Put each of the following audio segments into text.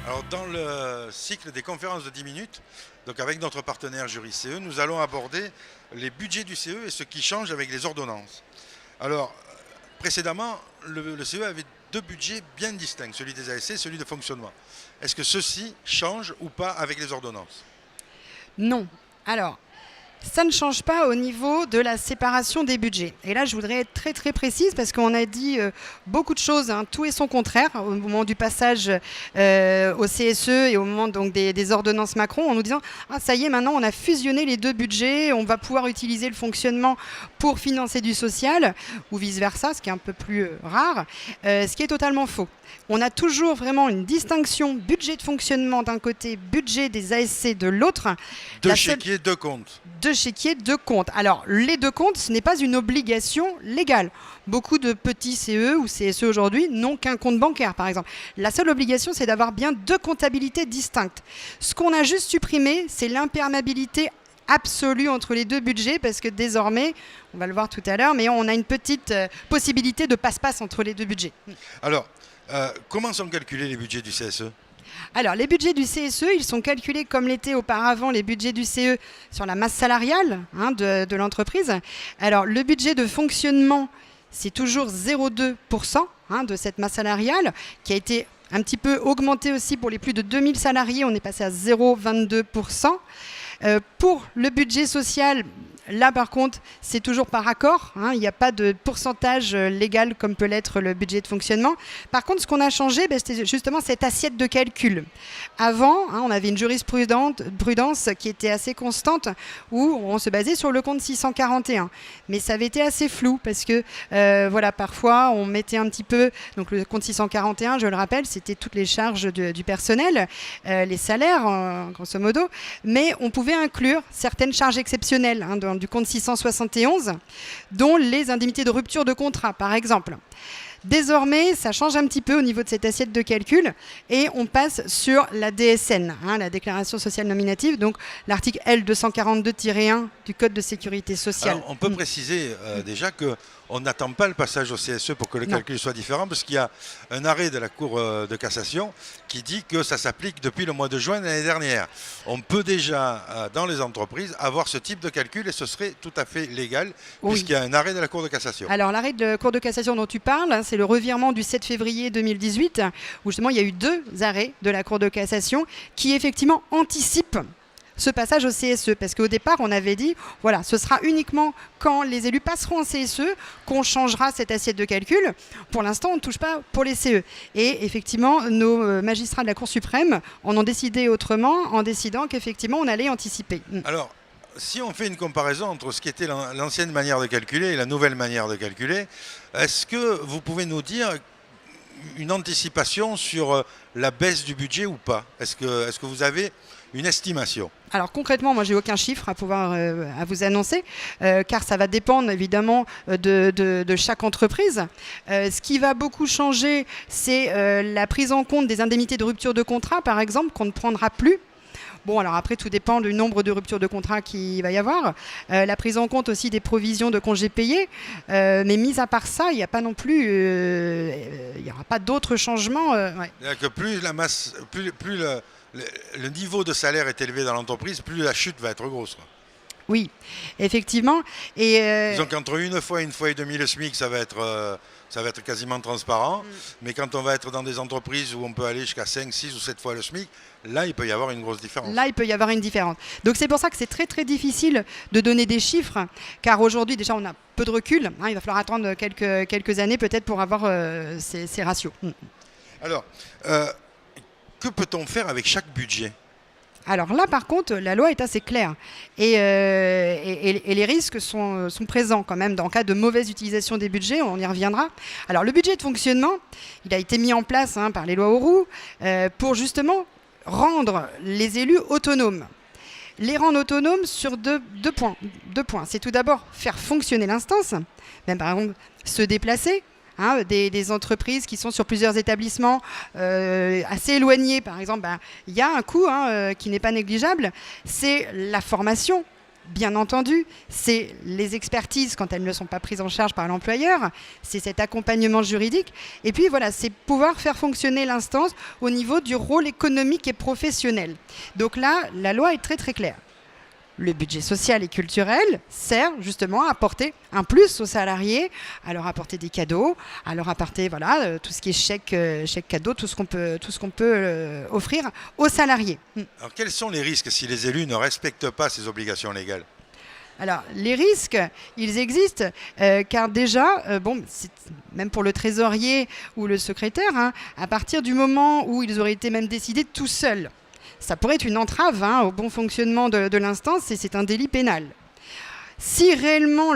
Alors, dans le cycle des conférences de 10 minutes, donc avec notre partenaire Jury CE, nous allons aborder les budgets du CE et ce qui change avec les ordonnances. Alors, précédemment, le CE avait deux budgets bien distincts, celui des ASC et celui de fonctionnement. Est-ce que ceci change ou pas avec les ordonnances? Non. Alors, ça ne change pas au niveau de la séparation des budgets. Et là, je voudrais être très très précise parce qu'on a dit beaucoup de choses, hein, tout et son contraire, au moment du passage au CSE et au moment donc, des ordonnances Macron, en nous disant « Ah, ça y est, maintenant, on a fusionné les deux budgets, on va pouvoir utiliser le fonctionnement pour financer du social, ou vice-versa, ce qui est un peu plus rare, ce qui est totalement faux. On a toujours vraiment une distinction budget de fonctionnement d'un côté, budget des ASC de l'autre. Deux chéquiers, deux comptes. Deux chéquiers, deux comptes. Alors, les deux comptes, ce n'est pas une obligation légale. Beaucoup de petits CE ou CSE aujourd'hui n'ont qu'un compte bancaire, par exemple. La seule obligation, c'est d'avoir bien deux comptabilités distinctes. Ce qu'on a juste supprimé, c'est l'imperméabilité absolue entre les deux budgets, parce que désormais, on va le voir tout à l'heure, mais on a une petite possibilité de passe-passe entre les deux budgets. Alors, comment sont calculés les budgets du CSE? Alors, les budgets du CSE, ils sont calculés comme l'étaient auparavant les budgets du CE sur la masse salariale de l'entreprise. Alors, le budget de fonctionnement, c'est toujours 0,2% de cette masse salariale qui a été un petit peu augmentée aussi pour les plus de 2000 salariés. On est passé à 0,22%. Pour le budget social, là par contre, c'est toujours par accord. Il n'y a pas de pourcentage légal comme peut l'être le budget de fonctionnement. Par contre, ce qu'on a changé, c'était justement cette assiette de calcul. Avant, on avait une jurisprudence qui était assez constante où on se basait sur le compte 641. Mais ça avait été assez flou parce que voilà, parfois on mettait un petit peu, donc le compte 641, je le rappelle, c'était toutes les charges du personnel, les salaires grosso modo, mais on pouvait inclure certaines charges exceptionnelles du compte 671, dont les indemnités de rupture de contrat, par exemple. Désormais, ça change un petit peu au niveau de cette assiette de calcul et on passe sur la DSN, la déclaration sociale nominative, donc l'article L242-1 du Code de sécurité sociale. Alors, on peut préciser déjà qu'on n'attend pas le passage au CSE pour que le calcul soit différent, parce qu'il y a un arrêt de la Cour de cassation qui dit que ça s'applique depuis le mois de juin de l'année dernière. On peut déjà, dans les entreprises, avoir ce type de calcul et ce serait tout à fait légal, puisqu'il y a un arrêt de la Cour de cassation. Alors, l'arrêt de la Cour de cassation dont tu parles, c'est le revirement du 7 février 2018, où justement il y a eu deux arrêts de la Cour de cassation qui effectivement anticipent ce passage au CSE, parce qu'au départ on avait dit voilà, ce sera uniquement quand les élus passeront en CSE qu'on changera cette assiette de calcul. Pour l'instant on ne touche pas pour les CE, et effectivement nos magistrats de la Cour suprême en ont décidé autrement, en décidant qu'effectivement on allait anticiper. Alors, si on fait une comparaison entre ce qui était l'ancienne manière de calculer et la nouvelle manière de calculer, est-ce que vous pouvez nous dire une anticipation sur la baisse du budget ou pas? Est-ce que vous avez une estimation? Alors concrètement, moi j'ai aucun chiffre à vous annoncer, car ça va dépendre évidemment de chaque entreprise. Ce qui va beaucoup changer, c'est la prise en compte des indemnités de rupture de contrat, par exemple, qu'on ne prendra plus. Bon, alors après, tout dépend du nombre de ruptures de contrat qu'il va y avoir. La prise en compte aussi des provisions de congés payés. Mais mis à part ça, il n'y a pas non plus... il n'y aura pas d'autres changements. Ouais. C'est-à-dire que plus la masse, plus le niveau de salaire est élevé dans l'entreprise, plus la chute va être grosse. Oui, effectivement. Et disons qu'entre une fois et demie le SMIC, ça va être quasiment transparent. Mais quand on va être dans des entreprises où on peut aller jusqu'à 5, 6 ou 7 fois le SMIC, là, il peut y avoir une grosse différence. Là, il peut y avoir une différence. Donc, c'est pour ça que c'est très, très difficile de donner des chiffres, car aujourd'hui, déjà, on a peu de recul. Il va falloir attendre quelques années, peut-être, pour avoir ces ratios. Alors, que peut-on faire avec chaque budget ? Alors là, par contre, la loi est assez claire et les risques sont présents quand même dans le cas de mauvaise utilisation des budgets, on y reviendra. Alors le budget de fonctionnement, il a été mis en place par les lois Auroux pour justement rendre les élus autonomes. Les rendre autonomes sur deux points. C'est tout d'abord faire fonctionner l'instance, même par exemple se déplacer. Des entreprises qui sont sur plusieurs établissements assez éloignés, par exemple, il y a un coût qui n'est pas négligeable, c'est la formation bien entendu, c'est les expertises quand elles ne sont pas prises en charge par l'employeur, c'est cet accompagnement juridique. Et puis voilà, c'est pouvoir faire fonctionner l'instance au niveau du rôle économique et professionnel. Donc là, la loi est très très claire. Le budget social et culturel sert justement à apporter un plus aux salariés, à leur apporter des cadeaux, à leur apporter tout ce qui est chèque cadeau, tout ce qu'on peut offrir aux salariés. Alors quels sont les risques si les élus ne respectent pas ces obligations légales ? Alors, les risques, ils existent, car déjà, même pour le trésorier ou le secrétaire, à partir du moment où ils auraient été même décidés tout seuls, ça pourrait être une entrave au bon fonctionnement de l'instance et c'est un délit pénal. Si réellement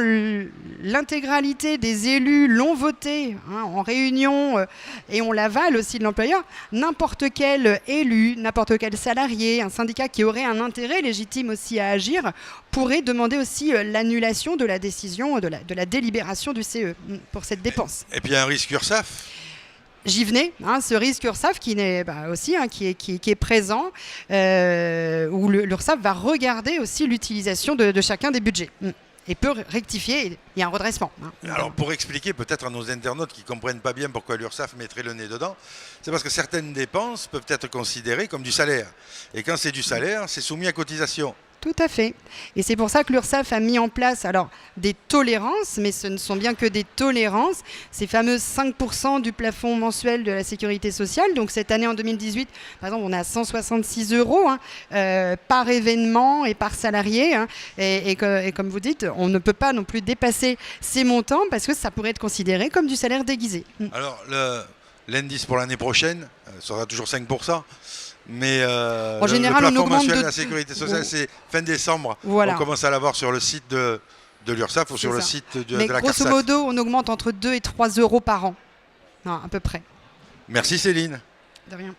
l'intégralité des élus l'ont voté en réunion et on l'avale aussi de l'employeur, n'importe quel élu, n'importe quel salarié, un syndicat qui aurait un intérêt légitime aussi à agir pourrait demander aussi l'annulation de la décision, de la délibération du CE pour cette dépense. Et puis un risque URSSAF ? J'y venais, ce risque URSSAF qui est présent, où l'URSSAF va regarder aussi l'utilisation de chacun des budgets et peut rectifier, il y a un redressement. Alors pour expliquer peut-être à nos internautes qui ne comprennent pas bien pourquoi l'URSSAF mettrait le nez dedans, c'est parce que certaines dépenses peuvent être considérées comme du salaire. Et quand c'est du salaire, c'est soumis à cotisation. Tout à fait. Et c'est pour ça que l'URSSAF a mis en place des tolérances, mais ce ne sont bien que des tolérances, ces fameuses 5% du plafond mensuel de la sécurité sociale. Donc cette année en 2018, par exemple, on est à 166 € par événement et par salarié. Et comme vous dites, on ne peut pas non plus dépasser ces montants parce que ça pourrait être considéré comme du salaire déguisé. Alors l'indice pour l'année prochaine sera toujours 5%. Mais en général, le plafond on augmente mensuel de la sécurité sociale, c'est fin décembre. Voilà. On commence à l'avoir sur le site de l'URSSAF ou sur le site de la CARSAT. Mais grosso modo, on augmente entre 2 et 3 € par an, à peu près. Merci Céline. De rien.